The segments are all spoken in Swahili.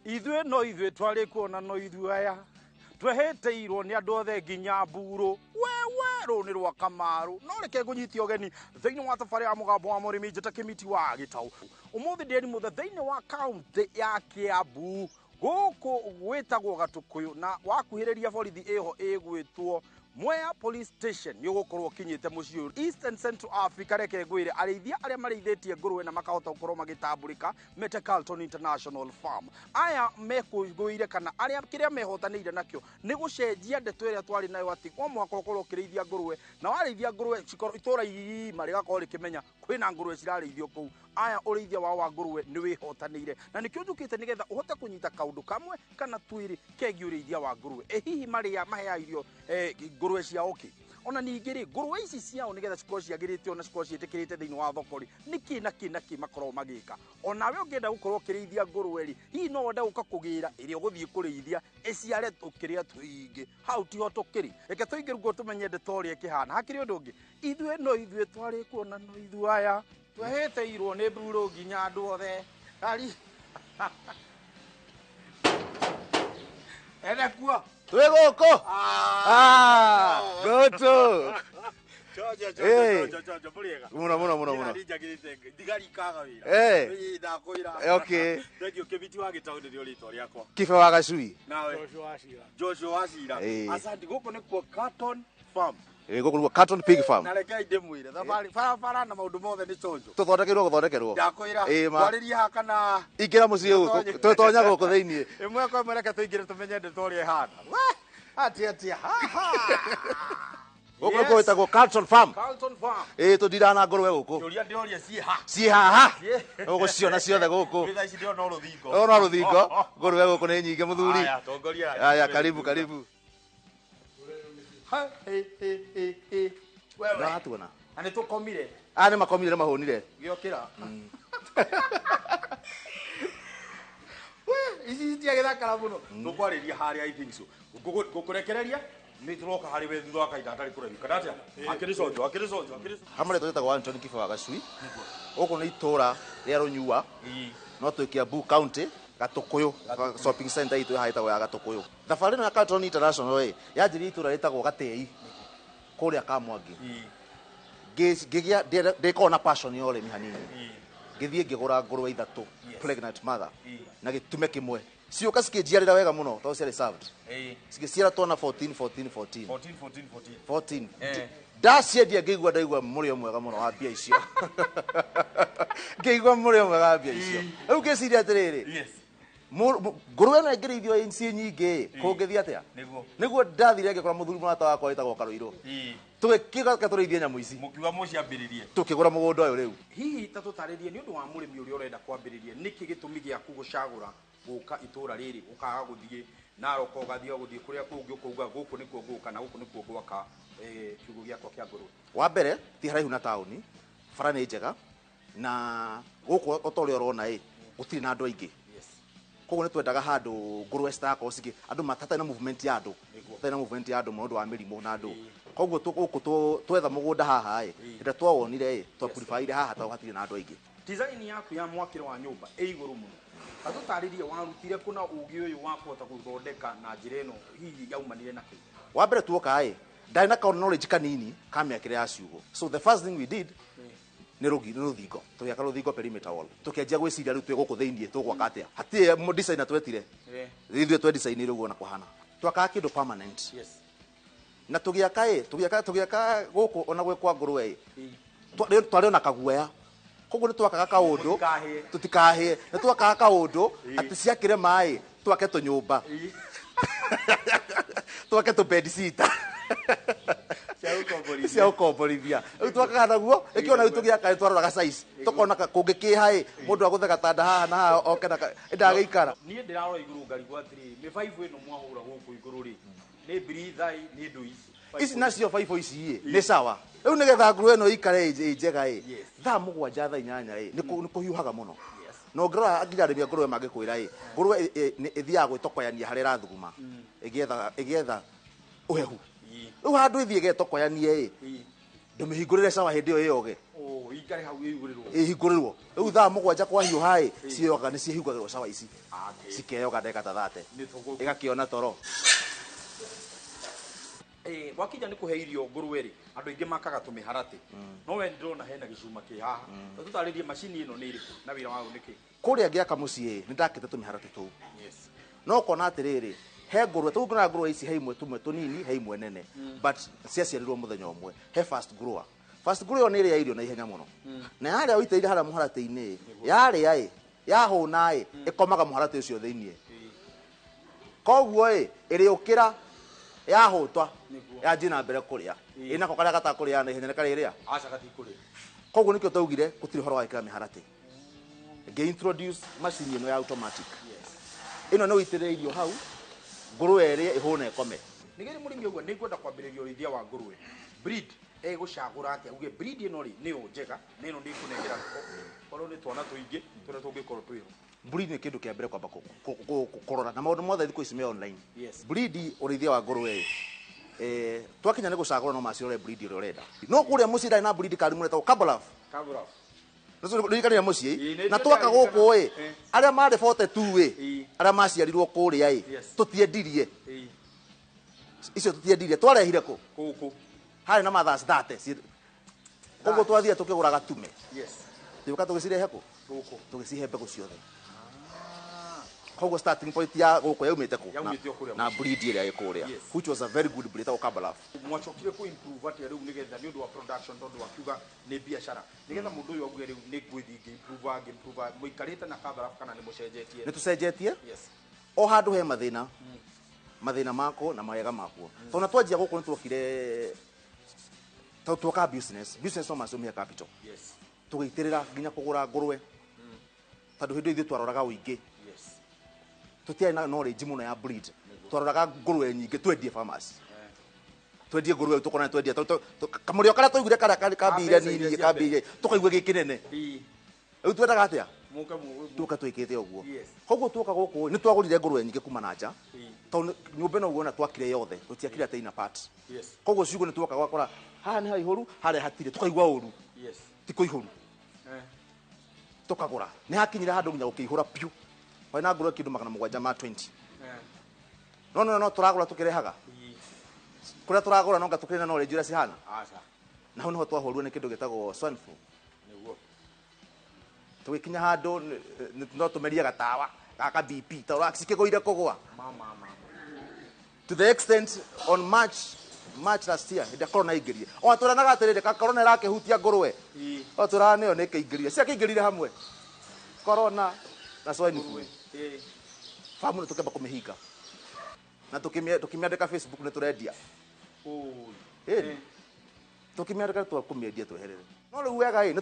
Ithuĩ no ithuĩ twarĩ kuona no ithuĩ aya tweheteirwo nĩ andũ othe nginya mburo wewe rũnĩ rwa Kamaru no reke ngũnyitie ũgeni thĩinĩ wa thabarĩ ya mũgambo wa mũrĩmi njĩta Kĩmiti wa Gĩtaũ ũmũthĩ ndĩri mũthe thĩinĩ wa kaunti ya Kiambu gũkũ gwĩtagwo Gatũkũyũ na wakuhĩrĩria borithi ĩho ĩgwĩtwo Mwea Police Station nĩũgũkorwo kinyĩte mũciĩ East and Central Africa reke ngwĩre arĩithia arĩa marĩithĩtie ngũrwe na makahota gũkorwo magĩtambũrĩka Mete Carlton International Farm aya mekũngũire kana arĩa kĩrĩa mehotanĩire nakĩo nĩ gũcenjia ndeto ĩrĩa twarĩ nayo atĩ o mwaka ũkorwo ũkĩrĩithia ngũrwe na warĩithia ngũrwe itũra igima rĩgakorwo rĩkĩmenya kwĩna ngũrwe cirarĩithio kũu aya ũrĩithia wao wa ngũrwe nĩ wĩhotanĩire na nĩkĩo njũkĩte nĩgetha ũhote kũnyita kaũndũ kamwe kana twĩrĩ kegiĩ ũrĩithia wa ngũrwe hihi marĩa maheaga irio ngũrwe ciao kĩ ona ningĩ rĩ ngũrwe ici ciao nĩgetha cikorwo ciagĩrĩte ona cikorwo ciĩtĩkĩrĩte thĩinĩ wa thoko rĩ nĩkĩ makorwo magĩka onawe ũngĩenda gũkorwo ũkĩrĩithia ngũrwe rĩ hihi no wende gũka kũgĩra ĩrĩa ũgũthiĩ kũrĩithia ĩciare tũkĩrĩa tũingĩ hau tiho tũkĩrĩ reke tũingĩ rũgo tũmenye ndeto ũrĩa ĩkĩhana hakĩrĩ ũndũ ũngĩ ithuĩ no ithuĩ twarĩ kuona no ithuĩ aya tweheteirwo nĩ mburo nginya andũ othe kari ene kuo twĩ gũkũ gũtũ mũno Kĩmiti wa Gĩtaũ nĩrĩo rĩtwa rĩakwa Kibe wa Gacui Joshua Wacira asanti gũkũ nĩkuo Carlton Farm gũkũ nĩkuo Carlton Pig Farm na reke ndĩmwĩre thabarĩ barabara na maũndũ mothe nĩ conjo tũthondekerwo gũthondekerwo ndakwĩra twarĩria haha kana ingĩra mũciĩ gũkũ twĩtonya gũkũ thĩinĩ ĩmwe kwa ĩmwe reke tũingĩre tũmenye ndeto ũrĩa ĩhana atia gũkũ nĩkuo gwĩtagwo Carlton Farm tũndiraga na ngũrwe gũkũ kĩũria ndĩroria ciĩ haha ũgũciona ciothe gũkũ thaa ici ndĩrona rũthingo ona rũthingo ngũrwe gũkũ nĩ nyingĩ mũthuri aya karibu ndatuona na nĩtũkomire nĩ makomire mahũnire gĩokĩra ici citiagĩthakara mũno tũkwarĩria harĩa I think so ngũkũrekereria nĩ tũroka harĩ we thutha wa kahinda hatarĩ kũraihu kana atĩa akĩrĩ conjo hamwe twĩtagwo Anthony Kibe wa Gacui gũkũ nĩ itũra rĩa Rũnyua no twĩ Kiambu County Gatũkũyũ shopping center itũ haĩtagwo ya Gatũkũyũ thabarĩ ĩno ya Carlton International yanjĩrĩirie itũra rĩtagwo Gatei kũrĩa Kamwangi ngĩgĩa ndĩkorwo na passion ya ũrĩmi hanini ngĩthiĩ ngĩgũra ngũrwe ithatũ pregnant mother na gĩtume kĩmwe cioka cikĩnjiarĩra wega mũno tondũ ciarĩ served cigĩciara twana 14 ndaciendia ndaigua mũrĩo mwega mũno wa mbia icio ngĩigua mũrĩo mwega wa mbia icio rĩu ngĩciria atĩrĩrĩ ngũrwe ĩno ĩngĩrĩithio ciĩ nyingĩ kũngĩthiĩ atĩa nĩguo ndathire ngĩkora mũthuri mũrata wakwa wĩtagwo Karũirũ tũgĩkĩga tũrĩithie nyamũ ici mũkiuga mũciambĩrĩrie tũkĩgũra mũgũnda ũyũ rĩu hihi ta tũtarĩrie nĩ ũndũ wa mũrĩmi ũrĩa ũrenda kwambĩrĩria nĩkĩ gĩtũmi gĩaku gũcagũra gũka itũra rĩrĩ ũkaga gũthiĩ Narok ũgathiĩ kũrĩa kũngĩ ũkauga gũkũ nĩkuo ngũka na gũkũ nĩkuo gwaka kiugũ gĩakwa kĩa ngũrwe wa mbere ti haraihu na taũni bara nĩ njega na gũkũ o ta ũrĩa ũrona gũtirĩ na andũ aingĩ koguo nĩ twendaga handũ ngũrwe citagakorwo cigĩ andũ matarĩ na movement ya andũ mũno ũndũ wa mĩrimũ na andũ koguo gũkũ twetha mũgũnda haha rĩrĩa twawonire twapurifaire haha tondũ hatirĩ na andũ aingĩ design yaku ya mwakĩro wa nyũmba ĩ igũrũ mũno atũtarĩrie warutire kuna ũgĩ ũyũ wa kũhota gũthondeka na njĩra ĩno hihi yaumanire na kĩ wa mbere tuoka ndarĩ na knowledge kanini ka mĩakĩre ya ciugũ so the first thing we did nĩ rũthingo tũgĩaka rũthingo perimeter wall tũkĩanjia gwĩciria rĩu twĩ gũkũ thĩinĩ tũgwaka atĩa hatirĩ designer twetire ithuĩ twe design rĩu ona kũhana twakaga kĩndũ permanent na tũgĩaka gũkũ ona gwĩkwa ngũrwe twarĩ ona kaguoya koguo nĩ twakaga kaũndũ tũtikahĩe nĩ twakaga kaũndũ atĩ ciakĩre maĩ twake tũnyũmba twake tũ-bed sitter cia gũkomborithia rĩu twakaga naguo ĩkĩona rĩu tũgĩaka twaroraga size tũkona kũngĩkĩha mũndũ agũthe gatanda haha na haha oke ndagĩikara niĩ ndĩrarora igũrũ ngarigwo atĩrĩ mĩbaibũ ĩno mwahũra gũkũ igũrũ rĩ nĩ birithai nĩ ndũ ici nacio baibũ ici nĩ sawa rĩu nĩgetha ngũrwe ĩno ikare ĩ njega thaa 7 thaa 8 nĩ kũhiũhaga mũno no ngĩrora nginya arĩmi a ngũrwe mangĩkwĩra ngũrwe ĩthiaga gwĩtokoyania harĩa ĩrathuguma ĩgĩetha ũhehu rĩu handũ ĩthiĩ ĩgetokoyanie ndũmĩhingũrĩre sawa hĩndĩ ĩyo ĩyoge ikare hau iguriro ihingũrĩrwo rĩu thaa mũgwanja kwa hiũ haĩ cioga nĩ ciĩhingagĩrwo cawa ici cikeyoga ndeka ta 30 ĩgakĩona toro wakinya nĩ kũhe irio ngũrwe rĩ andũ aingĩ makaga tũmĩharatĩ no we ndĩrona hena gĩcuma kĩ haha tũtarĩrie macini ĩno nĩ ĩrĩkũ na wĩra wayo nĩ kĩ kũrĩa ngĩaka mũciĩ nĩ ndakĩte tũmĩharatĩ tũu no kona atĩrĩrĩ he ngũrwe tũgũkĩra ngũrwe ici he imwe tũmwe tũnini he imwe nene but ciaciarirwo mũthenya ũmwe he first grower nĩ ĩrĩa irio na ihenya mũno na yarĩa ũitĩire harĩa mũharatĩ-inĩ yarĩa yahũna ĩkomaga mũharatĩ ũcio thĩiniĩ koguo ĩrĩũkĩra yahũtwa yanjie na mbere kũrĩa ĩnako karĩa gatakũrĩa na ihenya nĩ karĩrĩa koguo nĩkĩo twaugire gũtirĩ ũhoro wa gĩkĩra mĩharatĩ ngĩ-introduce macini ĩno ya automatic ĩno nĩ ũitĩrĩre irio hau ngũrwe ĩrĩa ĩhũna ĩkome nĩgĩrĩ mũrĩmi ũguo nĩ ngwenda kwambĩrĩria ũrĩithia wa ngũrwe breed gũcagũra atĩa uge breed ĩno rĩ nĩyo njega na ĩno nĩ ĩkũnengera korwo nĩ twana tũingĩ tũrĩa tũngĩkorwo twĩho breed nĩ kĩndũ kĩa mbere kwamba kũrora na maũndũ mothe thikũ ici me online breed ũrĩithia wa ngũrwe twakinya nĩ gũcagũra no macirore breed ĩrĩa ũrenda no kũrĩa mũciĩ ndarĩ na breed kari mũretagwo Cabalaf nĩrikanĩra mũciĩ na twaka gũkũ arĩa marĩ 42 arĩa maciarirwo kũrĩa tũtiendirie icio tũtiendirie twarehire kũ harĩ na mathas 30 koguo twathire tũkĩgũra gatume tũka tũgĩcirehe kũ tũgĩcihe mbegũ ciothe koguo starting point ya gũkũ yaumĩte kũ na breed ĩrĩa ĩkũrĩa which was a very good breed of Cabalaf mwacokire ku improve atĩa rĩu nĩgetha nĩ ũndũ wa production tondũ wakiuga nĩ biacara nĩgetha mũndũ ũyũ auge rĩu nĩ ngwĩthi ngĩ-improve mũikarĩte na Cabalaf kana nĩ mũcenjetie nĩ tũcenjetie o handũ he mathĩna mako na mawega makuo tondũ twanjia gũkũ nĩ tuokire tuoka business no macumia capital tũgĩitĩrĩra nginya kũgũra ngũrwe tondũ hĩndĩ ithuĩ twaroraga ũingĩ tũtiarĩ na knowledge mũno ya breed twaroraga ngũrwe nyingĩ twendie farmers twendie ngũrwe tũkona twendia kamũrĩo karĩa twaiguire karĩa kambire nini kambire tũkaigua gĩkĩnene rĩu twendaga atĩa tuoka twĩkĩte ũguo koguo tuoka gũkũ nĩ twagũrire ngũrwe nyingĩ kuma na nja tondũ nyũmba ĩno ũguona twakire yothe tũtiakire atĩ ina part koguo ciugo nĩ tuoka gwakora haha nĩ haihũru harĩa hatirĩ tũkaigua ũru ti kũihũru tũkagũra nĩ hakinyire handũ nginya gũkĩihũra piũ na ngũrwe kĩndũ 720 no tũragũra tũkĩrehaga kũrĩa tũragũra no nga tũkĩrĩ na knowledge ũrĩa cihana na hau nĩho twahũrirwo nĩ kĩndũ gĩtagwo swine flu tũgĩkinya handũ no tũmerie gatawa gaka BP ta cikĩgũire kũgũa to the extent on March last year hĩndĩ corona ĩingĩrire o tũranaga atĩrĩrĩ corona ĩrakĩhutia ngũrwe o tũraneo nĩ ĩkĩingĩrire ciakĩingĩrire hamwe corona na swine flu famu nĩ tũkĩamba kũmĩhinga na tũkĩmĩandĩka Facebook nĩ tũrendia tũkĩmĩandĩka tũkũmĩendia tweherere no rĩu wega nĩ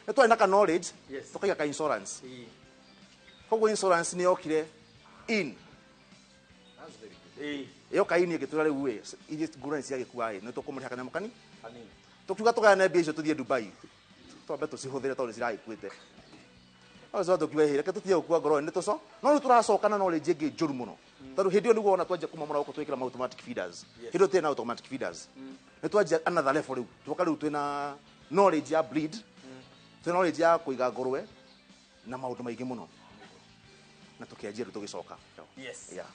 twarĩ na ka knowledge tũkaiga ka insurance koguo insurance nĩ yokire in yoka in ĩgĩtwĩra rĩu iria ngũrwe ciagĩkua nĩ tũkũmũrĩha kanyamũ kanini tũkiuga tũgayane mbia icio tũthiĩ Dubai twambe tũcihũthĩre tondũ ciragĩkuĩte Azo tukiwa hira ketutia ukua ngoro nĩ tũco no rĩu tũracoka na knowledge ĩngĩ njũru mũno tondũ hĩndĩ ĩyo nĩguo ona twanjia kuma mũra gũkũ twĩkĩra automatic feeders hĩndĩ tena automatic feeders nĩ twanjia another level rĩu tuoka rĩu twĩna knowledge ya breed twĩna knowledge ya kũiga ngũrwe na maũndũ maingĩ mũno na tũkĩanjia rĩu tũgĩcoka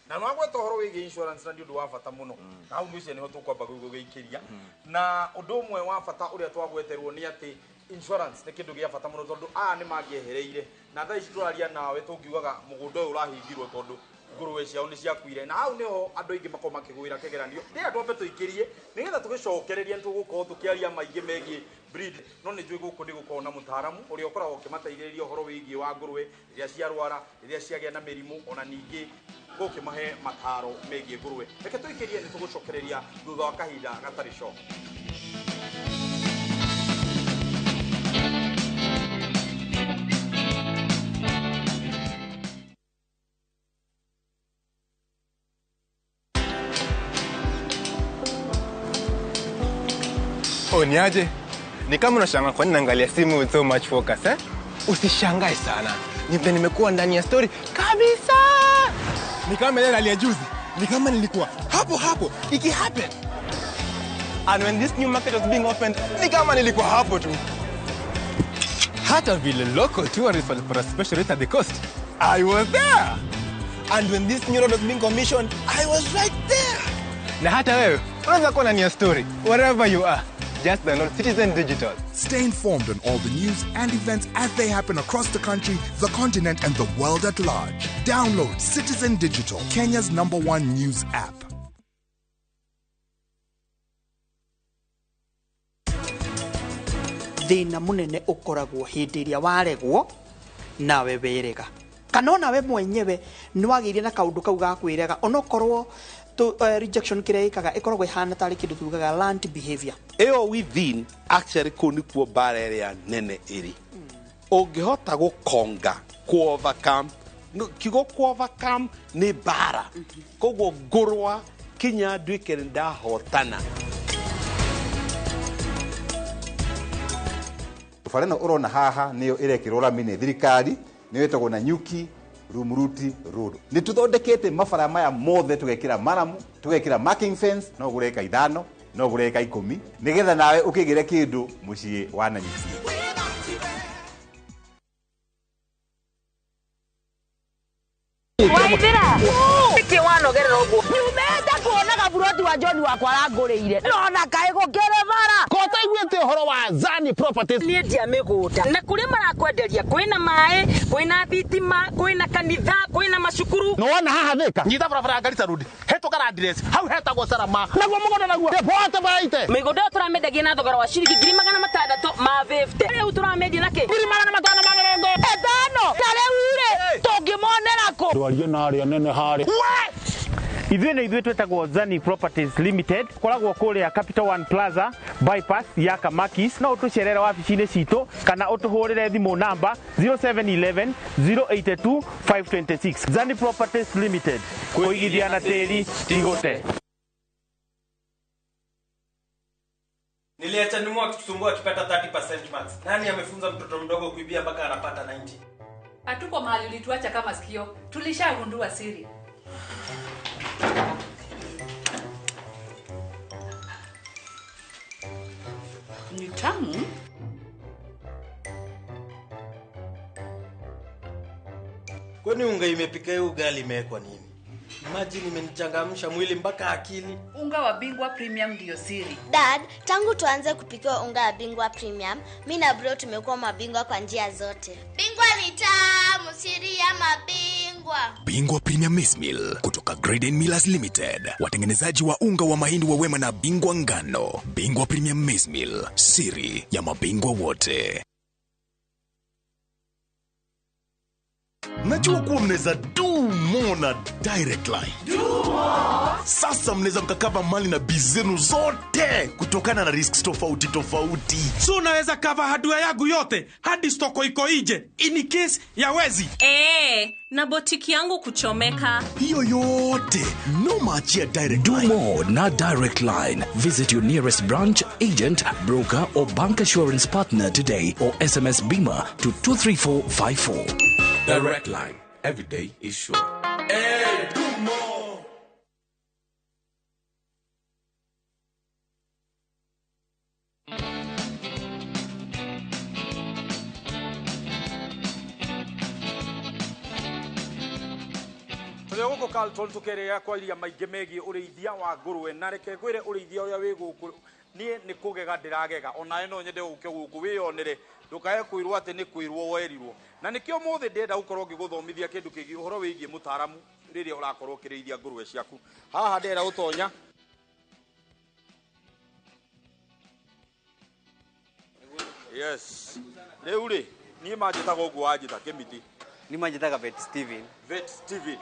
na no agweta ũhoro wĩgiĩ insurance na nĩ ũndũ wa bata mũno na hau nĩcio nĩho tũkwamba gũgĩikĩria na ũndũ ũmwe wa bata ũrĩa twagweterwo nĩ atĩ insurance nĩ kĩndũ gĩa bata mũno tondũ nĩ mangĩehereire na thaa ici tũraria nawe tũngiugaga mũgũnda ũyũ ũrahingirwo tondũ ngũrwe ciao nĩ ciakuire na hau nĩho andũ aingĩ makorwo makĩgwĩra kĩgeranio rĩrĩa twambe tũikĩrie nĩgetha tũgĩcokereria tũgũkorwo tũkĩaria maingĩ megiĩ breed no nĩ njũĩ gũkũ nĩ gũkorwo na mũtaaramu ũrĩa ũkoragwo ũkĩmateithĩrĩria ũhoro wĩgiĩ wa ngũrwe rĩrĩa ciarwara rĩrĩa ciagĩa na mĩrimũ ona ningĩ gũkĩmahe mataro megiĩ ngũrwe reke tũikĩrie nĩ tũgũcokereria thutha wa kahinda gatarĩ coka. Ni aje? Ni kama unashangaa kwa nini naangalia simu with so much focus Usishangae sana. Nimekuwa ndani ya story kabisa. Ni kama ile hali ya juzi. Ni kama nilikuwa hapo iki happen. And when this new market was being opened, ni kama nilikuwa hapo tu. hata vile local tourists for a special rate at the coast. I was there. And when this new road was being commissioned, I was right there. Na hata wewe, unaweza kuwa na story, wherever you are. Just download Citizen Digital. Stay informed on all the news and events as they happen across the country, the continent, and the world at large. Download Citizen Digital, Kenya's #1 news app. Thina munene ukoragwo hindi iria waregwo nawe werega kana nawe mwenyewe ni wagiire na kaundu kau ga kwirega onokorwo rejection kire ikaga ikoragwo ihana tari kindu tugaga learned behavior eo within actually kunikuo barrier nene iri ungihota gukonga ku overcome kigo ku overcome ni bara koguo ngurwa kinya ndwike ndahotana farena urona haha niyo irekirwo ramine thirikari niyo etagwo na nyuki Rumuruti Road. Ni tuthondekete mabara maya mothe tugekira maramu, tugekira marking fence, no gureka 5, no gureka 10, nigetha nawe ukigire kindu mucii wa Nanyuki. Waithira iki wanogerera uguo nyumete kuonaga buroti wa John wakwa aranguriire nona kae gukire bara kota igwete horo wa Zani Properties ni ndia miguta na kuri marakwenderia kwina mai kwina thitima kwina kanitha kwina macukuru no wana haha thika nyita barabara Garissa Road hetugara address hau hetagwo Sarama naguo mugondo naguo depote baite migundo turamendagia na thogora wa ciringi 600 ma 50 riu turamendia na ki 600 etano tarewire tungimonera ku ndwarie na aria nene hari Ithuĩ twetagwo Zani Properties Limited koragwo kuria Capital One Plaza bypass ya Kamakis na utucerera wabici-inĩ citũ kana utuhurire thimu namba 0711 082 526. Zani Properties Limited, kuigithia na tĩri tigute. Niliacha nyuma akitusumbua akipata 30% max. Nani amefunza mtoto mdogo kuibia mpaka anapata 90? Hatuko mahali ulituacha kama sikio. Tulishagundua siri. ni tamu. Kwani unga imepika hiyo ugali imewekwa nini? Imagine imenichangamsha mwili mpaka akili. Unga wa Bingwa Premium ndio siri. Dad, tangu tuanze kupika unga wa Bingwa Premium, mimi na bro tumekuwa mabingwa kwa njia zote. Bingwa ni tamu, siri ya mabingwa. Bingwa Premium Maize Meal kutoka Graden Millers Limited, watengenezaji wa unga wa mahindi wa Wema na Bingwa ngano. Bingwa Premium Maize Meal, siri ya mabingwa wote. Najua kuwa mnaweza do more na Direct Line. Sasa mnaweza mkakava mali na bizenu zote kutokana na risks tofauti tofauti. So unaweza cover hardware yangu yote hadi stoko iko nje in case ya wezi. Na botiki yangu kuchomeka. Hiyo yote no machia Direct Line. Do more na Direct Line. Visit your nearest branch, agent, broker or bank assurance partner today or SMS Bima to 23454. Direct Line. Every day is sure. Hey, do more. Tuliogoko Carlton tukerea kwa iria maingĩ megie ũrĩithia wa ngũrwe na reke kwĩre ũrĩithia ũrĩa wĩ gũkũ niĩ nĩ kũgega ndĩragega ona ĩno nyende gũke gũkũ wĩyonere ndukae kwĩrwo atĩ nĩ kwĩrwo werirwo na nĩkĩo mũthĩ ndĩenda gũkorwo ngĩgũthomithia kĩndũ kĩngĩ ũhoro wĩgiĩ mũtaaramu rĩrĩa ũrakorwo ũkĩrĩithia ngũrwe ciaku haha ndĩenda gũtonya yes rĩu rĩ niĩ manjĩtaga ũguo wanjĩta Kĩmiti ni manjĩtaga Vet Steven. Vet Steven.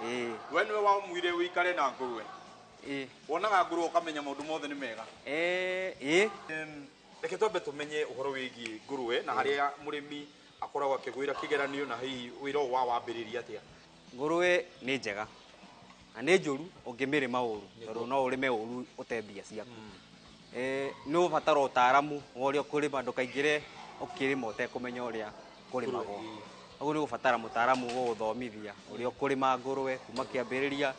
We nĩwe wamwire wĩikare na ngũrwe. Wonaga ngũrwe ũkamenya maũndũ mothe nĩ mega. Reke twambe tũmenye ũhoro wĩgiĩ ngũrwe na harĩa mũrĩmi akoragwo akĩgwĩra kĩgeranio na hihi wĩra ũyũ wambĩrĩria atĩa. Ngũrwe nĩ njega na nĩ njũru ũngĩmĩrĩma ũru tondũ no ũrĩme ũru ũtembia ciaku. Nĩ ũbatara ũtaaramu wa ũrĩa ũkũrĩma ndũkaingĩre ũkĩrĩma ũtekũmenya ũrĩa kũrĩmagwo. Ũguo nĩ ũbatara mũtaaramu wa gũthomithia ũrĩa ũkũrĩma ngũrwe kuma kĩambĩrĩria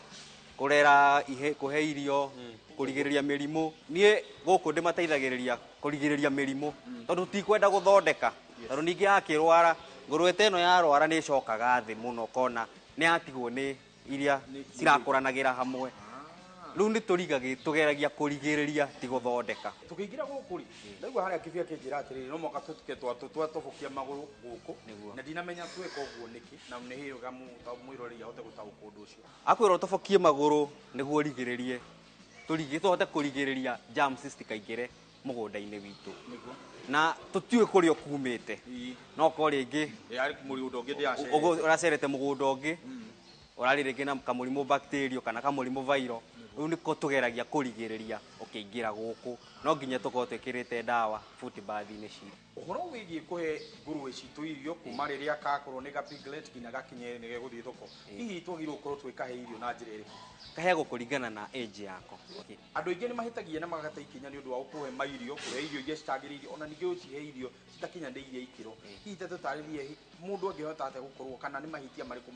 kurera ihe kuhe irio kurigiriria mirimu nie guku ndimateithagiriria kurigiriria mirimu tondu tikwenda guthondeka tondu ningi akirwara ngurwe teno yarwara ni cokaga thi muno kona ni atigwo ni iria cirakuranagira hamwe riu ni tugeragia kurigiriria ti guthondeka tukiingira guku ri ndaigua haria kibia kinjira atiriri no moka tutuke twatobokia maguru guku na ndinamenya tweka uguo niki na ni hiyoga mwirori ahote gutauka undu ucio akwira utobokie maguru niguo rigiririe tuhote kurigiriria germs citikaingire mugunda-ini witu na tutiwe kuria kumite no ko ringi uracerete mugunda ungi urari ringi na kamurimu bacteria kana kamurimu viral riu niko tugeragia kurigiriria ukiingira guku no nginya tukorwo twikirite ndawa foot bath-ini citu uhoro wigie kuhe ngurwe citu irio kuma riria kakorwo ni gapiglet kinya gakinye ni geguthie thoko hihi twagirwo korwo twikahe irio na njira iriku kahego kuringana na age yako andu aingi ni mahitagia na magata ikinya ni undu wa kuhe mairio kuhe irio iria citagiriire ona ningi ucihe irio citakinyanĩirie ikiro hihi te tutaririe mundu angihota ate gukorwo kana ni mahitia mariku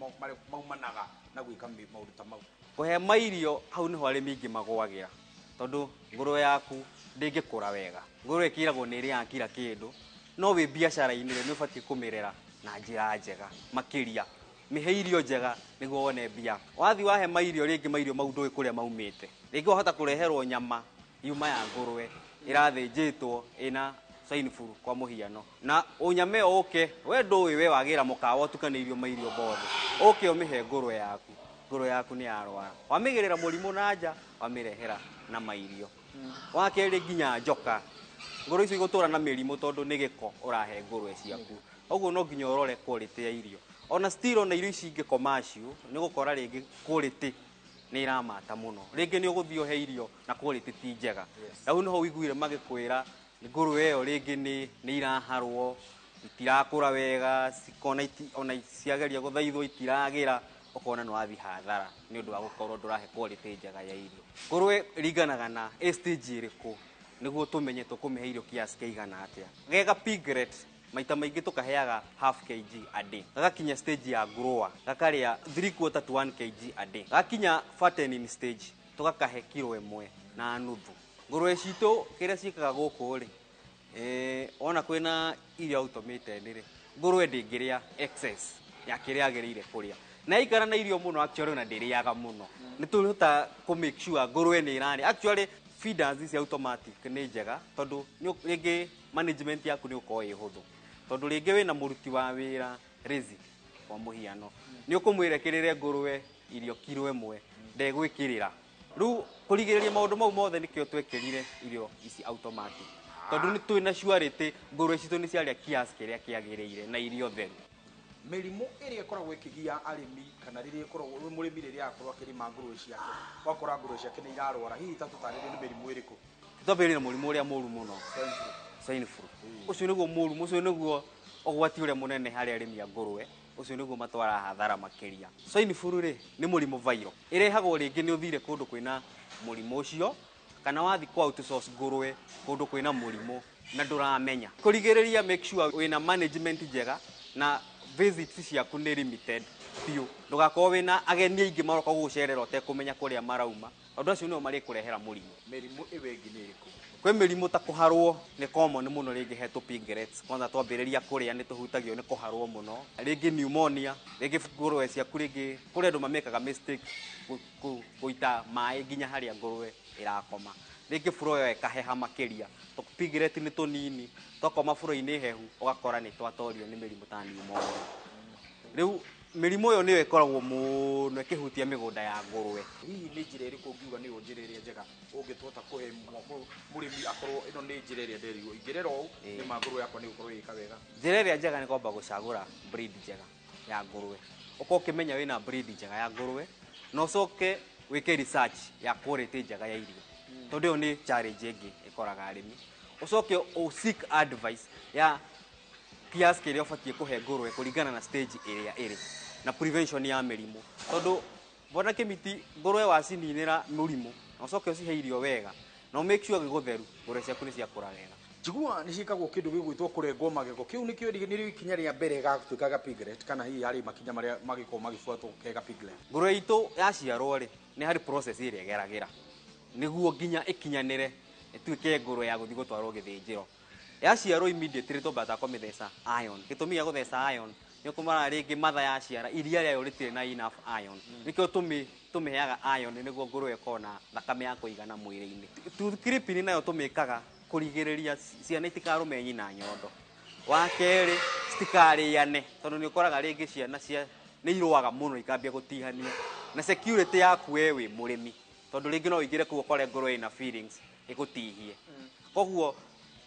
maumanaga na gwika maundu ta mau kuhe mairio hau niho arimi ingi magwagira tondu ngurwe yaku ndingikura wega ngurwe ikiragwo ni ria kila kindu no wi biacara-ini ni ubatie kumirera na njira njega makiria mihe irio njega niguo wone mbia wathi wahe mairio ringi mairio mau ndui kuria maumite ringi wahota kureherwo nyama yuma ya ngurwe irathinjitwo ina swine flu kwa muhiano na unyame uke we ndui we wagira mukawa utukanirio mairio bothe uke umihe ngurwe yaku ni arwara wamigirira murimu nanja wamirehera na mairio wakeri nginya njoka ngurwe icio igutura na mirimu tondu ni giko urahe ngurwe ciaku uguo no nginya urore quality ya irio ona still ona irio ici ingi commercial ni gukora ringi quality ni iramata muno ringi ni uguthio he irio na quality ti njega au niho wiguire magikwira ngurwe iyo ringi ni iraharwo itirakura wega sikona ona ciageria guthaithwo itiragira ukona no wathi hathara ni undu wa gukorwo ndurahe quality njega ya irio ngurwe ringanaga na stage iriku niguo tumenye tukumihe irio kiasi kaigana atia gega piglet maita maingi tukaheaga half kg a day gakinya stage ya grower gakaria 3/4 to 1 kg a day gakinya fattening stage tukakahe kilo 1 na nuthu ngurwe citu kiria ciikaga guku ri ona kwina irio automated ri ngurwe ndingiria excess ya kiria agirire kuria na ikara na irio muno actually na ndiriaga muno nituhota ku make sure ngurwe ni irani actually feeders ici automatic ni njega tondu ringi management yaku ni ukorwo ihuthu tondu ringi wina muruti wa wira risk kwa muhiano ni ukumwirekerere ngurwe irio kilo 1 ndegwikirira riu kurigiriria maundu mau mothe nikio twekirire irio ici automatic tondu ni twina surety ngurwe citu ni ciaria kiasi kiria kiagiriire na irio theru mirimu iria ikoragwo ikigia arimi kana riria ikoragwo murimi riria akorwo akirima ngurwe ciake wakora ngurwe ciake ni irarwara hihi tatutaririe ni mirimu iriku twambirire murimu uria muru muno swine flu ucio niguo muru ucio niguo ogwati uria munene hari arimi a ngurwe ucio niguo matwara hathara makiria swine flu ri ni murimu viral irehagwo ringi ni uthire kundu kwina murimu ucio kana wathi kwa outsource ngurwe kundu kwina murimu na nduramenya kurigiriria make sure wina management njega na visits ciaku ni limited piu ndugakorwo wina ageni aingi maroka gucerera utekumenya kuria marauma undu acio no mari kurehera murimu mirimu iwengi ni iriku kwe mirimu ta kuharwo ni common muno ringi he to piglets kwanza twambiriria kuria ni tuhutagio ni kuharwo muno ringi pneumonia ringi ngurwe ciaku ringi kuri andu mamekaga mistake kuita mai nginya haria ngurwe irakoma ringi furo ikaheha makiria piglet ni tunini tokoma furo-ini hehu ugakora ni twatorio ni mirimu ta pneumonia riu mirimu yo niyo ikoragwo muno ikihutia migunda ya ngurwe hihi ni njira iriku ngiuga ni njira iria njega ungituota kuhe murimi akorwo ino ni njira iria nderigwo ingirera u ni ngurwe yakwa ni gukorwo ika wega njira iria njega ni kwamba gucagura breed njega ya ngurwe uko kimenya wina breed njega ya ngurwe no coke wike research ya quality njega ya irio tondu ni challenge ingi ikoraga arimi ucoke o seek advice ya kiasi kiria ubatie kuhe ngurwe kuringana na stage iria iri na prevention ya mirimu tondu bona kimiti ngurwe wacininira murimu ucoke ucihe irio wega no make sure gigutheru ngurwe ciaku ni ciakura wega Jigua ni cikagwo kindu gigwitwo kurengwo magego kiu ni kio ni ikinya ria mbere gatuikaga piglet kana hihi hari makinya maria magiko magifuatwo kega piglet. Ngũrũwe itũ yaciarwo rĩ nĩ hari process ĩrĩa ĩgeragĩra nĩguo nginya ĩkinyanĩre ĩtuĩke ngũrũwe ya gũthiĩ gũtwarwo gĩthĩnjĩro. Yaciarwo immediately twambata kũmĩtheca iron. Gĩtũmi gĩa gũtheca iron nĩ ũkoraga rĩngĩ matha yaciara iria rĩayo rĩtirĩ na enough iron. Nĩkĩo tũmĩheaga iron nĩguo ngũrũwe ĩkorwo na thakame ya kũigana mwĩrĩ-inĩ. Tooth clipping nayo tũmĩkaga kũrigĩrĩria ciana itikarũme nyina nyondo. Wa kerĩ citikarĩane tondũ nĩ ũkoraga rĩngĩ ciana nĩ irũaga mũno ikambia gũtihania na security yaku we wĩ mũrĩmi tondũ rĩngĩ no ũingĩre kũu ũkore ngũrũwe ina feelings ĩgũtihie. Koguo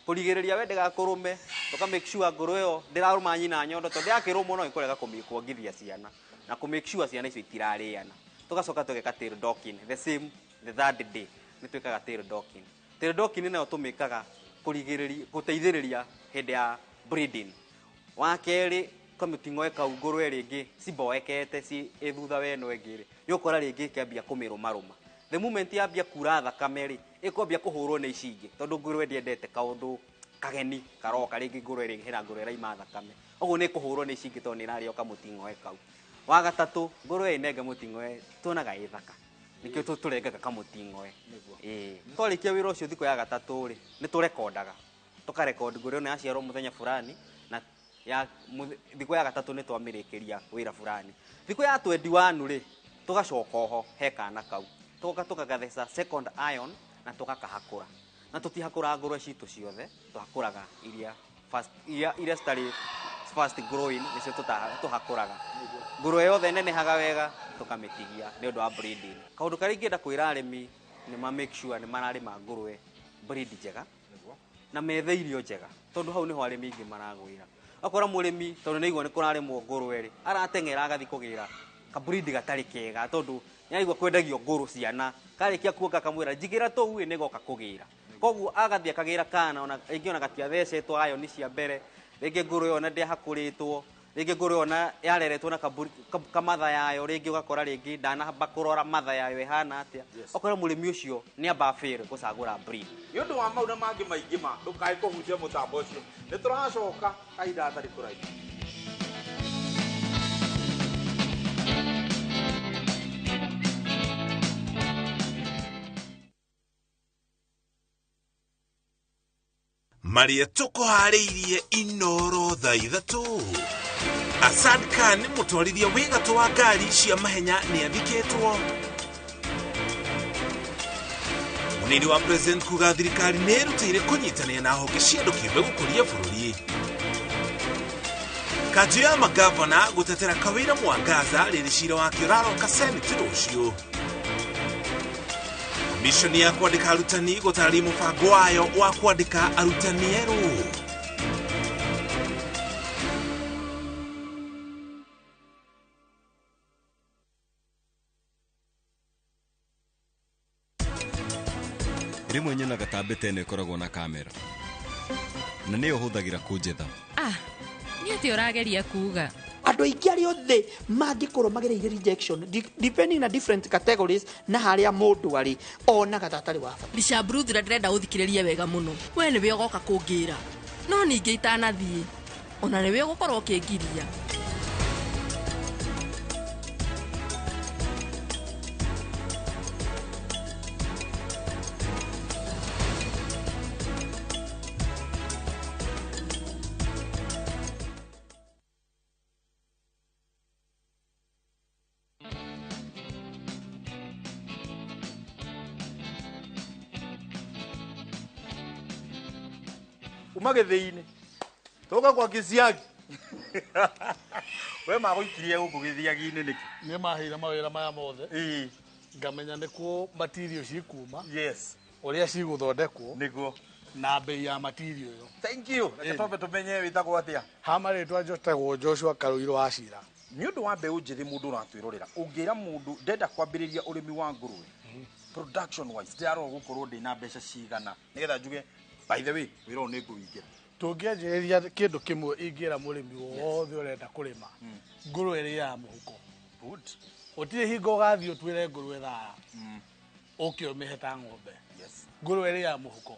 kũrigĩrĩria we ndĩgakũrũme tũka make sure ngũrũwe ĩyo ndĩrarũma nyina nyondo tondũ yakĩrũmwo no ĩkorega kũmĩkuongithia ciana na kũ make sure ciana icio itirarĩana. Tũgacoka tũgeka tail docking the same the third day nĩ twĩkaga tail docking. Tail docking nayo tũmĩkaga gũteithĩrĩria hĩndĩ ya breeding. Wa kerĩ kamũting'oe kau ngũrũwe rĩngĩ ciboekete ci thutha weno ĩngĩ rĩ nĩ ũkora rĩngĩ ĩkĩambia kũmĩrũmarũma. The moment yambia kura thakame rĩ ĩkwambia kũhũrwo nĩ ici ingĩ tondũ ngũrũwe ndĩendete kaũndũ kageni karoka rĩngĩ ngũrũwe rĩngĩ hena ngũrũwe ĩraima thakame. Ũguo nĩ kũhũrwo nĩ ici ingĩ tondũ nĩ ĩrarĩo kamũting'oe kau. Wa gatatũ ngũrũwe ĩnenge mũting'oe tuonaga ĩ thaka nikio tũrengaga kamũting'oe. Twarĩkia wĩra ũcio thikũ ya gatatũ rĩ nĩ tũrekondaga tũkarekondi ngũrũwe ĩno yaciarwo mũthenya fulani na thikũ ya gatatũ nĩ twamĩrĩkĩria wĩra fulani. Thikũ ya 21 rĩ tũgacoka oho he kana kau tũkagatheca second iron na tũgakahakũra na tũtihakũraga ngũrũwe citũ ciothe tũhakũraga iria citarĩ fast growing nĩcio tũhakũraga. Ngũrũwe yothe nenehaga wega tũkamĩtigia nĩ ũndũ wa breeding. Kaũndũ karĩa ingĩenda kwĩra arĩmi nĩ ma make sure nĩ mararĩma ngũrũwe breed njega na methe irio njega tondũ hau niho arĩmi aingĩ maragwĩra. Akora mũrĩmi tondũ nĩ igua nĩ kũrarĩmwo ngũrũwe rĩ arateng'era agathiĩ kũgĩra ka breed gatarĩ kega tondũ nĩ aigua kwendagio ngũrũ ciana karĩkia kuonga kamwĩra njigĩra tũu nĩ goka kũgĩra. Koguo agathiĩ akagĩra kana ona rĩngĩ ona gatiathecetwo iron cia mbere rĩngĩ ngũrũwe ona ndĩhakũrĩtwo rĩngĩ ngũrũwe ona yareretwo na kamatha yayo rĩngĩ ũgakora rĩngĩ ndanamba kũrora matha yayo ĩhana atĩa. Okora mũrĩmi ũcio nĩ amba fail gũcagũra breed. Nĩ ũndũ wa maũndũ mangĩ maingĩ ma ndũkae kũhutia mũtambo ũcio nĩ tũracoka kahinda gatarĩ kũraihu. Maria tũkũharĩirie inoro thaa ithatũ. Asad Khan mũtwarithia wĩ gatũ wa ngari cia mahenya nĩ athikĩtwo. Mũnini wa president kuga thirikari nĩ ĩrutĩire kũnyitanĩra na honge cia andũ kĩũmbe gũkũria bũrũri. Kanjũ ya magavana gũtetera Kawĩra Mwangaza rĩrĩ cira wake ũraroka seneti rũciũ. Mishoni ya kwandĩka arutani gũtarĩria mũbango wayo wa kwandĩka arutani erũ. Rĩmwe nyonaga ta mbete ĩno ĩkoragwo na kamera na nĩyo hũthagĩra kũnjetha. Nĩ atĩ ũrageria kuga andũ aingĩ arĩa othe mangĩkorwo magereire rejection depending na different categories na harĩa mũndũ arĩ onaga tatarĩ wa bata. Lisha Bruthra ndĩrenda ũthikĩrĩrie wega mũno. We nĩwe ũgoka kũngĩra no ningĩ itanathiĩ ona nĩwe ũgũkorwo ũkĩngiria. Umagethĩinĩ toka kwa Kisiagi we magũikirie gũkũ Gĩthiagi-inĩ nĩkĩ? Nĩ maheire mawĩra maya mothe ngamenya nĩkuo material cikuma ũrĩa cigũthondekwo nĩguo na bei ya material ĩyo. Thank you. Reke twambe tũmenye wĩtagwo atĩa? Hamarĩtwa njĩtagwo Joshua Karũirũ wa Cira. Nĩ ũndũ wa mbeũ njĩthĩ mũndũ ũratwĩrorera ũngĩra mũndũ ndenda kwambĩrĩria ũrĩmi wa ngũrũwe production wise ndĩrarora gũkorwo ndĩna mbeca cigana nĩgetha njuge by the way wĩra nĩ ngũingĩra. Tũngĩanjĩrĩria kĩndũ kĩmwe ingĩra mũrĩmi wothe ũrenda kũrĩma ngũrũwe ĩrĩaga mũhuko. Ũtirĩ hingo ũgathiĩ ũtwĩre ngũrũwe thara ukio meheta ng'ombe ngũrũwe ĩrĩ ya mũhuko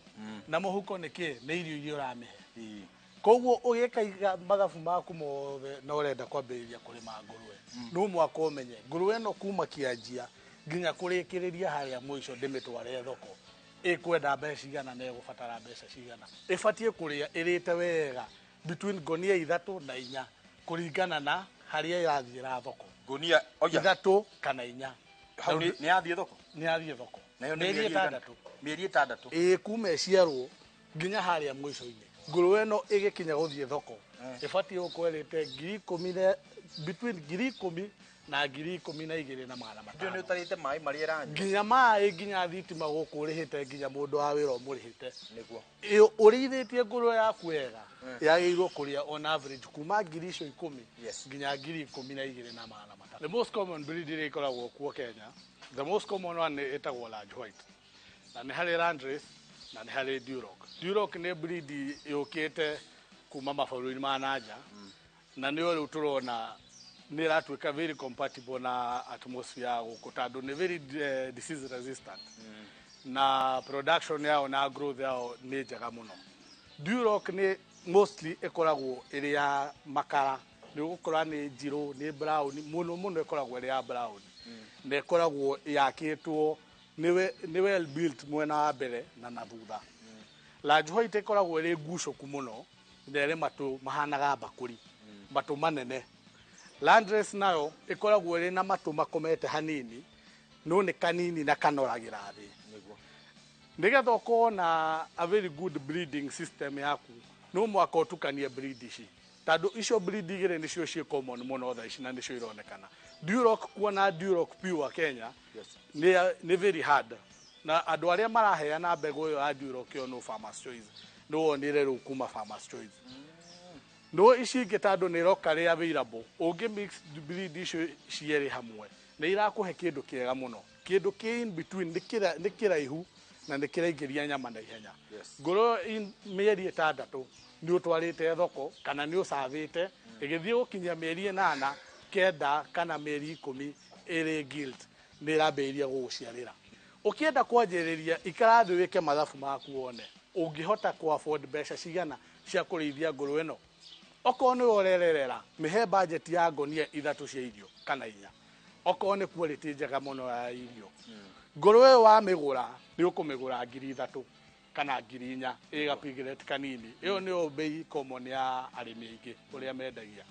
na mũhuko nĩ kĩ nĩ irio iria ũramĩhe koguo ũgĩkaiga mathabu maku mothe na ũrenda kwambĩrĩria kũrĩma ngũrũwe no mwaka ũmenye ngũrũwe ĩno kuma kĩanjia nginya kũrĩkĩrĩria harĩa mũico ndĩmĩtware thoko ĩkwenda mbeca cigana na ĩgũbatara mbeca cigana ĩbatiĩ kũrĩa ĩrĩte wega between gonia 3 na 4 kũringana na harĩa ĩrathiĩra thoko gonia 3 kana 4 hau nĩ yathiĩ thoko nĩ yathiĩ thoko nayo nĩ mĩeri 6 kuma ĩciarwo nginya harĩa mũico-inĩ ngũrũwe ĩno ĩgĩkinya gũthiĩ thoko ĩbatiĩ gũkorwo ĩrĩte 10,000 between 10,000 na 12,500 na magana matano. Ndio nĩ ũtarĩte maĩ marĩa ĩranyua. Nginya maĩ nginya thitima gũkũ ũrĩhĩte nginya mũndũ wa wĩra ũmũrĩhĩte. Nĩguo. Ũrĩithĩtie ngũrũwe yaku wega yagĩrĩirwo kũrĩa on average kuma 10,000 nginya 12,200 na magana matano. The most common breed iria ikoragwo kuo Kenya, the most common one ĩtagwo large white. Na nĩ harĩ Landrace na nĩ harĩ Duroc. Duroc nĩ breed yũkĩte kuma mabũrũri ma nanja na nĩ rĩu tũrona nĩ ratuĩka very compatible na atmosphere gũkũ tondũ nĩ very disease resistant na production yao na growth yao nĩ njega mũno. Duroc nĩ mostly ĩkoragwo ĩrĩ ya makara nĩ gũkora nĩ njirũ nĩ brown mũno ĩkoragwo ĩrĩ ya brown na ĩkoragwo yakĩtwo nĩ well built mwena wa mbere na na thutha. Large white ĩkoragwo ĩrĩ ngucũku mũno na ĩrĩ matũ mahanaga mbakũri matũ manene. Landrace nayo ĩkoragwo ĩrĩ na matũ makomete hanini no nĩ kanini na kanoragĩra thĩ. Nĩgetha ũkorwo na a very good breeding system yaku no mwaka ũtukanie breed ici tondũ icio breed igĩrĩ nĩcio ciĩ common mũno thaa ici na nĩcio ironekana. Duroc kuona Duroc pure Kenya nĩ very hard na andũ arĩa maraheana mbegũ ĩyo ya Duroc ĩyo no Farmers Choice no wonire rĩu kuma Farmers Choice. No ici ingĩ tondũ nĩ roka rĩ available ũngĩ mix breed icio cierĩ hamwe nĩ irakũhe kĩndũ kĩega mũno kĩndũ kĩ in between nĩ kĩraihu na nĩ kĩraingĩria nyama na ihenya. Ngũrũwe mĩeri 6 nĩ ũtwarĩte thoko kana nĩ ũcavĩte ĩgĩthiĩ gũkinyia mĩeri 8 9 kana mĩeri 10 ĩrĩ guilt nĩ ĩrambĩrĩria gũgũciarĩra. Ũkĩenda kwanjĩrĩria ikara thĩ wĩke mathabu maku wone ũngĩhota ku afford mbeca cigana cia kũrĩithia ngũrũwe ĩno. Okorwo nĩ ũrererera mĩhe budget ya ngonia 3 cia irio kana 4. Okorwo nĩ quality njega mũno ya irio. Ngũrũwe wa mĩgũra nĩ ũkũmĩgũra 3,000 kana 4,000 ĩga piglet kanini. Ĩyo nĩyo bei common ya arĩmi aingĩ ũrĩa mendagia.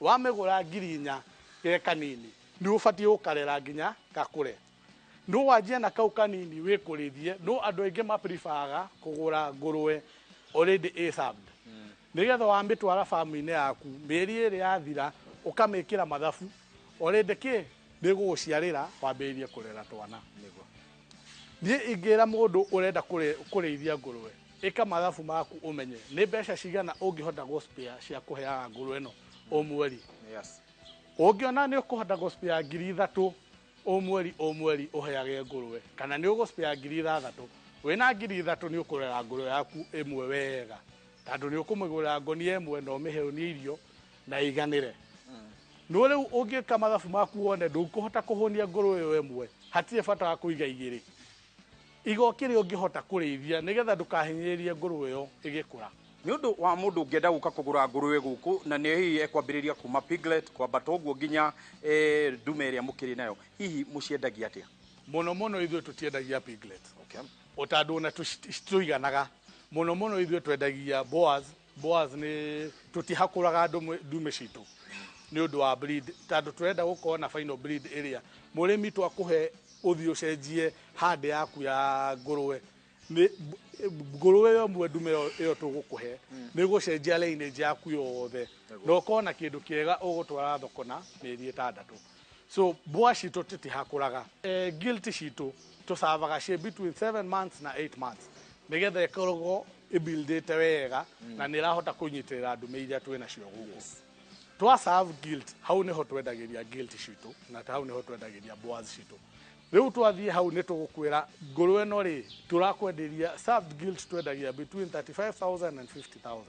Wa mĩgũra 4,000 ge kanini nĩ ũbatiĩ ũkarera nginya gakũre. No wanjie na kau kanini wĩkũrĩthie no andũ aingĩ mapreferaga kũgũra ngũrũwe already served. Nĩgetha wamĩtwara farm-inĩ yaku mĩeri ĩrĩ yathira ũkamĩkĩra mathabu already kĩ nĩ gũgũciarĩra wambĩrĩrie kũrera twana. Niĩ ingĩra mũndũ ũrenda kũrĩithia ngũrũwe ĩka mathabu maku ũmenye nĩ mbeca cigana ũngĩhota gũspare cia kũheaga ngũrũwe ĩno o mweri. Ũngĩona nĩ ũkũhota gũspare 3,000 o mweri ũheage ngũrũwe kana nĩ ũgũspare 3,000 wĩna 3,000 nĩ ũkũrera ngũrũwe yaku ĩmwe wega tondũ nĩ ũkũmĩgũra ngonia ĩmwe na ũmĩhe irio na iganĩre. No rĩu ũngĩka mathabu maku wone ndũkũhota kũhũnia ngũrũwe ĩyo ĩmwe hatirĩ bata wa kũiga igĩrĩ. Iga kĩrĩa ũngĩhota kũrĩithia nĩgetha ndũkahinyĩrĩrie ngũrũwe ĩyo ĩgĩkũra. Nĩ ũndũ wa mũndũ ũngĩenda gũka kũgũra ngũrũwe gũkũ na nĩ hihi ekwambĩrĩria kuma piglet kwambata ũguo nginya ndume ĩrĩa mũkĩrĩ nayo hihi mũciendagia atĩa? Mũno ithuĩ tũtiendagia piglet. Ũtandũ ona tũiganaga mũno ithuĩ twendagia boas. Boas nĩ tũtihakũraga ndume citũ nĩ ũndũ wa breed tondũ tũrenda gũkorwo na final breed ĩrĩa mũrĩmi twakũhe ũthiĩ ũcenjie hand yaku ya ngũrũwe. Ngũrũwe ĩmwe ndume ĩyo tũgũkũhe nĩ gũcenjia lineage yaku yothe na ũkorwo na kĩndũ kĩega ũgũtwara thoko na mĩeri 6. So boas citũ tũtihakũraga. Guilt citũ tũcavaga ciĩ between 7 months na 8 months nĩgetha ĩkoragwo ĩbuildĩte wega na nĩ ĩrahota kũnyitĩrĩra ndume iria twĩnacio gũkũ. Twa serve guilt hau nĩho twendagĩria guilt citũ na hau nĩho twendagĩria boas citũ. Rĩu twathiĩ hau nĩ tũgũkwĩra ngũrũwe ĩno rĩ tũrakwenderia served guilt twendagia between 35,000 and 50,000.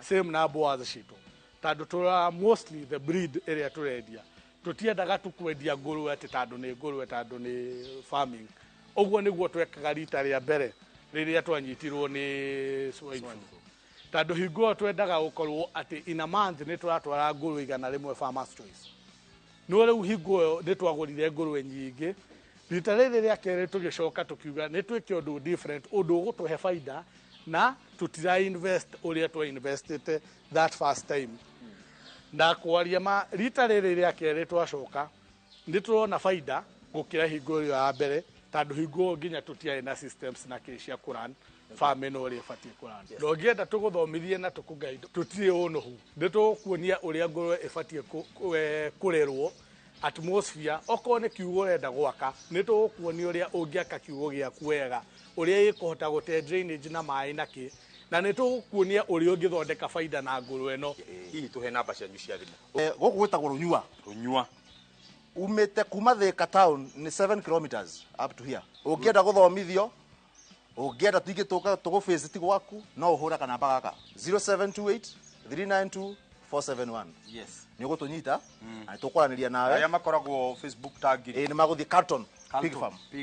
Same na boas citũ tondũ tũra mostly the breed ĩrĩa tũrendia tũtiendaga tũkwendia ngũrũwe atĩ tondũ nĩ ngũrũwe tondũ nĩ farming. Oguo niguo twekaga rita rĩa mbere rĩrĩa twanyitirwo nĩ swine flu. Tondũ hingo twendaga gũkorwo atĩ in a month nĩ tũratwara ngũrwe 100 farmers choice. No rĩu hingo nĩ twagũrire ngũrwe nyingĩ. Rita rĩrĩ rĩa kerĩ tũgĩcoka tũkiuga nĩ twĩke ũndũ different, ũndũ ũgũtũhe baida na tutira invest ũrĩa twa investite that first time. Na kwaria ma rita rĩrĩ rĩa kerĩ twacoka nĩ tũrona baida gũkĩra hingo ĩyo ya mbere, tondũ hingo nginya tũtiarĩ na systems na kĩcia kũran farm ĩno ũrĩa ĩbatiĩ kũran. Na ũngĩenda tũgũthomithie na tũkũguide tũtirĩ ũnũhu, nĩ tũkuonia ũrĩa ngũrwe ĩbatiĩ kũrerwo atmosphere. Okorwo nĩ kiugũ ũrenda gwaka nĩ tũkuonia ũrĩa ũngĩaka kiugũ gĩaku wega, ũrĩa ĩkũhota gũte drainage na maĩ na kĩ, na nĩ tũkuonia ũrĩa ũngĩthondeka baida na ngũrwe ĩno. Hihi tũhe namba cianyu cia thimũ. Gũkũ gwĩtagwo Rũnyua. Umĩte kuma Thika town ni 7 kilometers up to here. Ũngĩenda gũthomithio, ũngĩenda tuingĩ tũgũvisit gwaku, no ũhũraga namba gaka 0728 392 471. Yes. Nĩ ũgũtũnyita na tũkwaranĩria nawe. Aya makoragwo Facebook tagiri. Nĩ magũthiĩ Carton Pig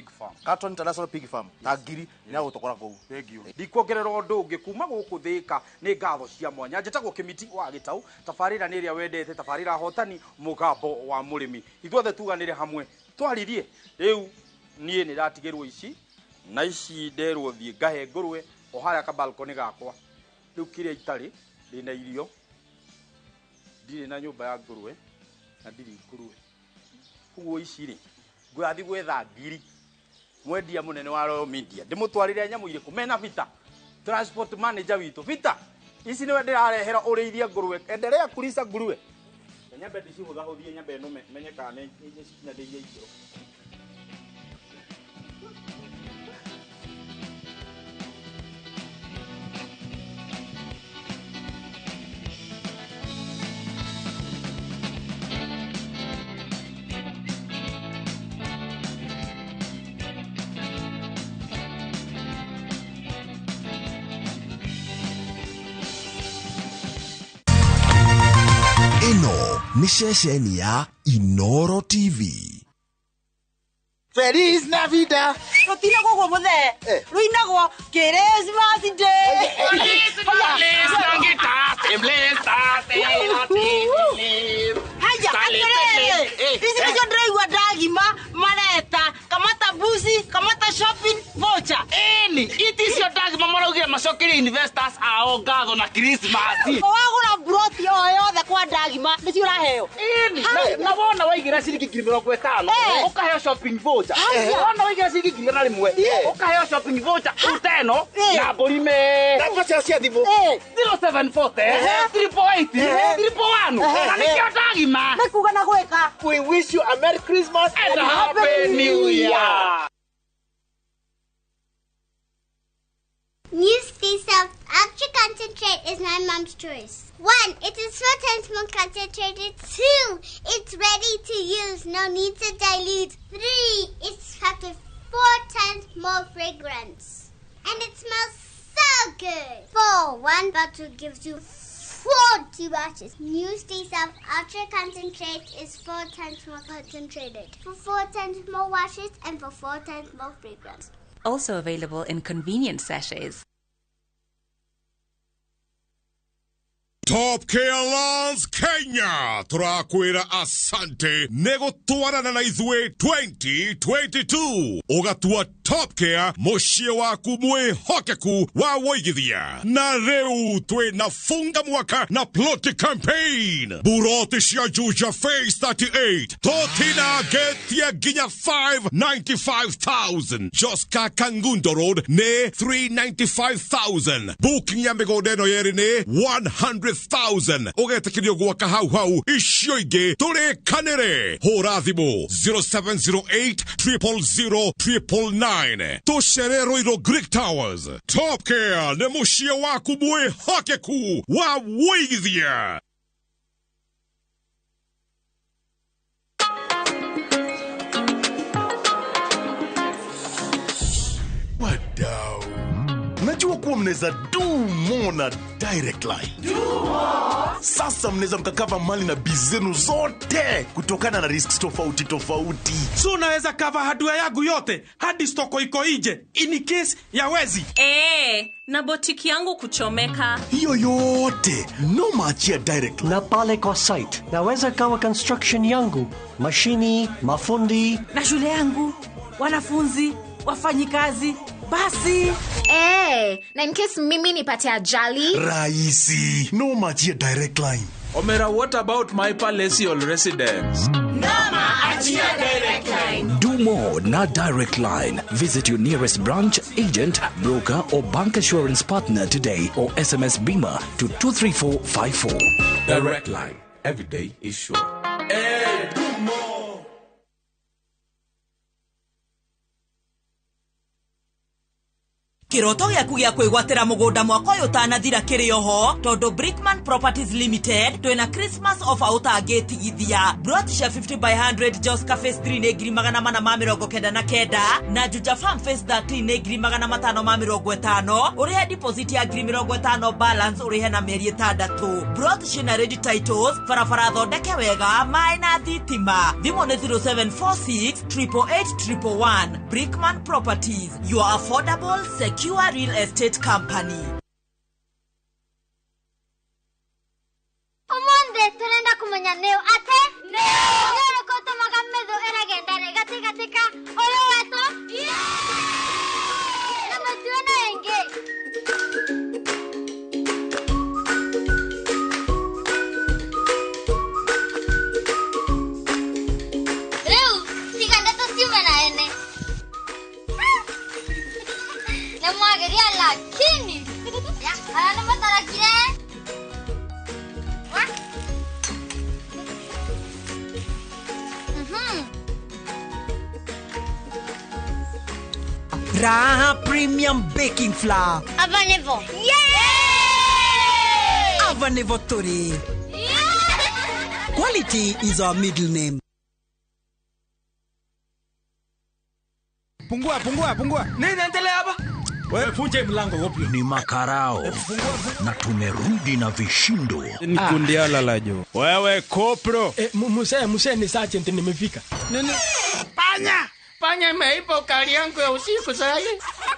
Farm. Carton International Pig Farm. Tagiri nĩ agũtũkora kũu. Thank you. Ndikuongerera ũndũ ũngĩ kuma gũkũ Thika nĩ ngatho cia mwanya. Njĩtagwo Kĩmiti wa Gĩtaũ. Tabarĩra nĩ ĩrĩa wendete, tabarĩra hotani, mũgambo wa mũrĩmi. Ithuothe tuganĩre hamwe twaririe. Rĩu niĩ nĩ ndatigĩrwo ici na ici nderwo thiĩ ngahe ngũrwe o harĩa ka balcony gakwa. Rĩu kĩrĩa itarĩ ndĩna irio, ndirĩ na nyũmba ya ngũrwe na ndirĩ ngũrwe. Kuguo ici rĩ ngũrathi gwetha ngiri mwendia mũnene wa Royal Media ndĩmũtwarĩre nyamũ irĩkũ mena vita transport manager witũ vita ici nĩwe ndĩrarehera ũrĩithia ngũrwe. Endelea kulisha ngũrwe. Nyambe ndicihũthahũthie, nyambe ĩno menye kana nĩ cikinyanĩirie ikĩro. Ino ni ceceni ya Inoro TV. Feliz Navidad. Rũtine gũguo mũthee rũinagwo Christmas Day. Ici nĩcio ndĩraigua ndagima mareta kamata busi kamata shopping voucher. Eni iticio ndagima maraugire macokerie investors ao ngatho na Christmas. Wagũra buroti o yothe kwa ndagima nĩcio ũraheo. Eni na wona waigira ciringi 50,000 ũkaheo shopping voucher. Wona waigira ciringi 100 ũkaheo shopping voucher uteno na mbũrime. Namba cia thimũ 0740 388 311 na nĩkĩo ndagima. Nĩkuga na gwĩka. We wish you a Merry Christmas and a Happy New Year. New State South Ultra Concentrate is my mom's choice. 1. It is 4 times more concentrated. 2. It's ready to use. No need to dilute. 3. It's packed with 4 times more fragrance. And it smells so good. 4. One bottle gives you 40 washes. New State South Ultra Concentrate is 4 times more concentrated. For 4 times more washes and for 4 times more fragrance. Also available in convenient sachets. Top Care Lands Kenya turakwira asante nego twarana na ithwe 2022 ugatua Top Care mushie waku mwihokeku wa woigithia na reu twina funga mwaka na plot campaign buroti cia Juja Phase 38 totina getia ginya 595,000 Joska Kangundo Road ne 395,000 booking ya migodeno yeri ne 100,000 ugetekirio gwaka hau icio ingi turikanire hura thimu 0708 000 999 tucererwo iro Greek Towers. Top Care ne mushie waku mwihokeku wa woigithia. Wadau, najua kuwa mnaweza do more na direct line. Do more. Sasa mnaweza mkakava mali na bizenu zote kutokana na risks tofauti tofauti. So unaweza cover hardware yangu yote hadi stoko iko nje in case ya wezi. Na botiki yangu kuchomeka. Hiyo yote no maachia direct. Na pale kwa site naweza kawa construction yangu, mashini, mafundi na shule yangu, wanafunzi, wafanyikazi. Basi na in case mimi nipate ajali rahisi, no maachia direct line. Omera, what about my palatial residence? Nama achia direct line. Do more na direct line. Visit your nearest branch, agent, broker or bank assurance partner today or SMS Bima to 23454. Direct line. Every day is sure. Do more. Kiroto gĩaku gĩa kwĩgwatĩra mũgũnda mwaka ũyũ ũtanathira kĩrĩ oho tondũ Brickman Properties Limited twĩna Christmas offer ũtangĩtigithia. Brot cia 50 by 100 Joska Phase 3 nĩ 499 na Juja Farm Phase 13 nĩ 550 ũrĩhe deposit ya 50 balance ũrĩhe na mĩeri 6. Brot ciĩna ready titles, barabara thondeke wega, maĩ na thitima. Thimũ nĩ 0746 888 Brickman Properties, your affordable secure real estate company. Omonde tunaenda kumenya neo ate neo koto magamedo eragenda regatika oyo weto na matuana enge leo siganda to siumena ene na mwageria lakini ya ana matarakire Raha Premium Baking Flour. Avanevo. Yay! Avanevo Tori. Quality is our middle name. Pungua. Nini inaendelea hapa? Wewe funje mlango wapi? Ni makarao. Na tumerudi na vishindo. Ni kundi alalajo. Wewe kopro. Muse ni sergeant nimefika. Nini? Panya imeipa ukali yangu ya usiku sasa.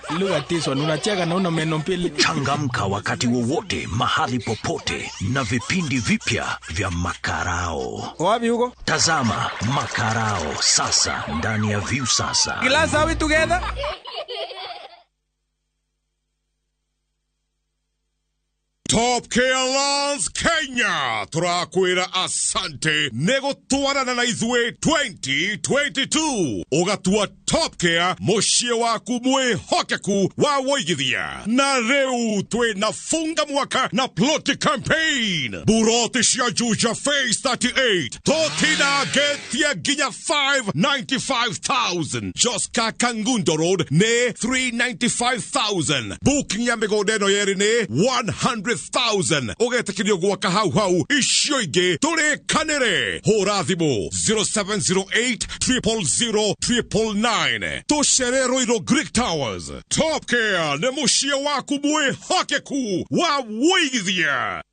Lugha tiso unacheka na una meno mbili. Changamka wakati wowote mahali popote na vipindi vipya vya makarao. Wapi huko? Tazama makarao sasa ndani ya View sasa. Glass are we together? Top Lawns Kenya turakwira asante negotwarana na izwe 2022 ugatua Top Care mushie waku mwihokeku wa woigithia na reu twina funga mwaka na plot campaign buroti cia Juja Phase 38 totina getia ginya 595,000 Joska Kangundo Road ne 395,000 booking ya migodeno yeri ne 100,000 ugetekirio gwaka hau icio ingi turi kanire hura thimu 0708 000 999 Tosherero iro Greek Towers. Top Care ne mushie waku mwihokeku wa woigithia.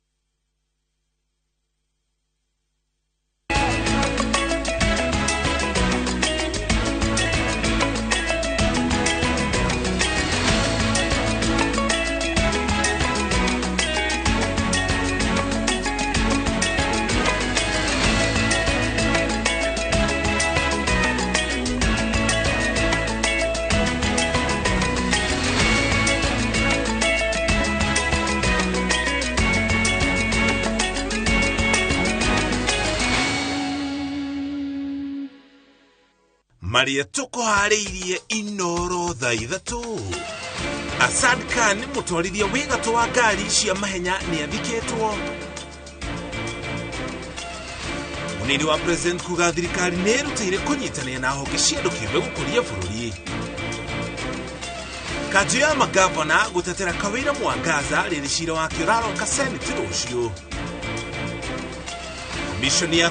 Maria toko hareirie inoro tha ithatu. Asad Khan mutwarithia wigato wa ngari cia mahenya ni athiketwo. Munini wa president kuga thirikari nerutire kunyitanira na honge cia andu kiume gukuria bururi. Kanju ya magavana gutetera Kawira Mwangaza riri cira wa kiuraro ka senate rucio. Mission ya